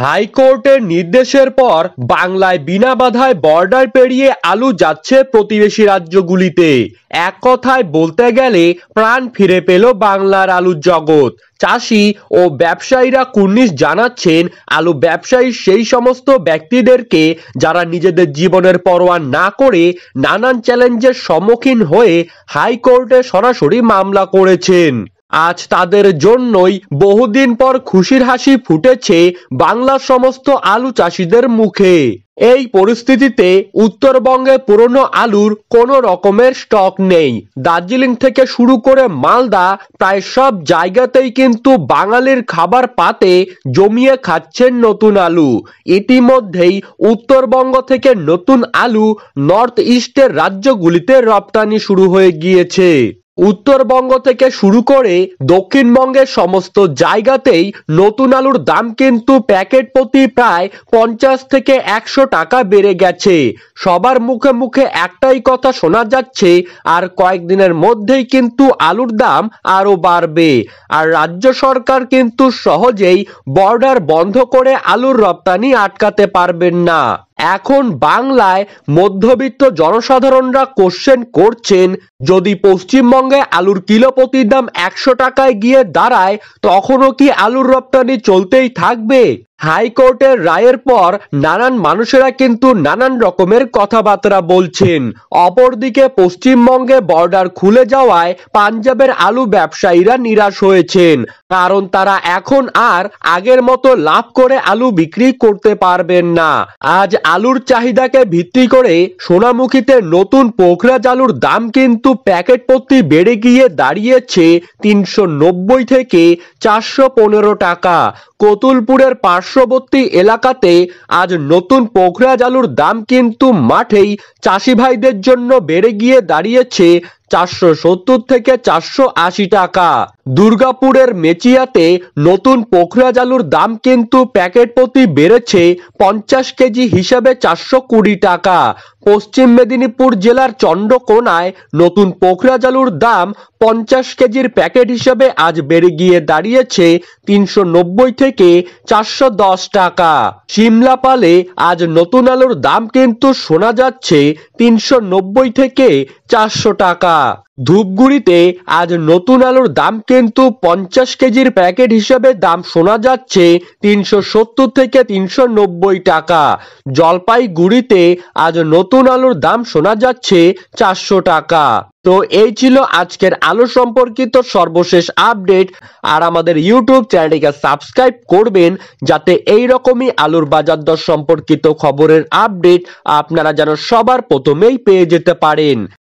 হাইকোর্টের নির্দেশের পর বাংলায় বিনা বাধায় বর্ডার পেরিয়ে আলু যাচ্ছে প্রতিবেশী রাজ্যগুলিতে। এক কথায় বলতে গেলে প্রাণ ফিরে পেল বাংলার আলুর জগৎ। চাষি ও ব্যবসায়ীরা কুর্নিশ জানাচ্ছেন আলু ব্যবসায়ী সেই সমস্ত ব্যক্তিদেরকে যারা নিজেদের জীবনের পরোয়া না করে নানান চ্যালেঞ্জের সম্মুখীন হয়ে হাইকোর্টে সরাসরি মামলা করেছেন। আজ তাদের জন্যই বহুদিন পর খুশির হাসি ফুটেছে বাংলার সমস্ত আলু চাষিদের মুখে। এই পরিস্থিতিতে উত্তরবঙ্গে পুরনো আলুর কোনো রকমের স্টক নেই। দার্জিলিং থেকে শুরু করে মালদা প্রায় সব জায়গাতেই কিন্তু বাঙালির খাবার পাতে জমিয়ে খাচ্ছেন নতুন আলু। ইতিমধ্যেই উত্তরবঙ্গ থেকে নতুন আলু নর্থ ইস্টের রাজ্যগুলিতে রপ্তানি শুরু হয়ে গিয়েছে। উত্তরবঙ্গ থেকে শুরু করে দক্ষিণবঙ্গের সমস্ত জায়গাতেই নতুন আলুর দাম কিন্তু প্যাকেট প্রতি প্রায় 50 থেকে 100 টাকা বেড়ে গেছে। সবার মুখে মুখে একটাই কথা শোনা যাচ্ছে, আর কয়েকদিনের মধ্যেই কিন্তু আলুর দাম আরো বাড়বে। আর রাজ্য সরকার কিন্তু সহজেই বর্ডার বন্ধ করে আলুর রপ্তানি আটকাতে পারবেন না। এখন বাংলায় মধ্যবিত্ত জনসাধারণরা কোশ্চেন করছেন, যদি পশ্চিমবঙ্গে আলুর কিলো প্রতি দাম 100 টাকায় গিয়ে দাঁড়ায় তখনও কি আলুর রপ্তানি চলতেই থাকবে? হাইকোর্টের রায়ের পর নানান মানুষেরা কিন্তু নানান রকমের কথাবার্তা বলছেন। অপরদিকে পশ্চিমবঙ্গে বর্ডার খুলে যাওয়ায় পাঞ্জাবের আলু ব্যবসায়ীরা নিরাশ হয়েছেন, কারণ তারা এখন আর আগের মতো লাভ করে আলু বিক্রি করতে পারবেন না। আজ আলুর চাহিদাকে ভিত্তি করে সোনামুখীতে নতুন পোখরাজ আলুর দাম কিন্তু প্যাকেট প্রতি বেড়ে গিয়ে দাঁড়িয়েছে 390 থেকে 415 টাকা। কতুলপুরের পার্শ্ববর্তী এলাকাতে আজ নতুন পোখরাজ আলুর দাম কিন্তু মাঠেই চাষি ভাইদের জন্য বেড়ে গিয়ে দাঁড়িয়েছে 470 থেকে 480 টাকা। দুর্গাপুরের মেচিয়াতে নতুন পোখরাজ আলুর দাম কিন্তু প্যাকেট প্রতি বেড়েছে 50 কেজি হিসাবে 420 টাকা। পশ্চিম মেদিনীপুর জেলার চন্দ্রকোনায় নতুন পোখরাজ আলুর দাম 50 কেজির প্যাকেট হিসাবে আজ বেড়ে গিয়ে দাঁড়িয়েছে 390 থেকে 410 টাকা। সিমলাপালে আজ নতুন আলুর দাম কিন্তু শোনা যাচ্ছে 390 থেকে 400 টাকা। ধূপগুড়িতে আজ নতুন আলুর দাম কিন্তু 50 কেজির প্যাকেট হিসেবে দাম শোনা যাচ্ছে 370 থেকে 390 টাকা। জলপাইগুড়িতে আজ নতুন আলুর দাম শোনা যাচ্ছে 400 টাকা। তো এই ছিল আজকের আলু সম্পর্কিত সর্বশেষ আপডেট। আর আমাদের ইউটিউব চ্যানেলটিকে সাবস্ক্রাইব করবেন, যাতে এই রকমই আলুর বাজার দর সম্পর্কিত খবরের আপডেট আপনারা যেন সবার প্রথমেই পেয়ে যেতে পারেন।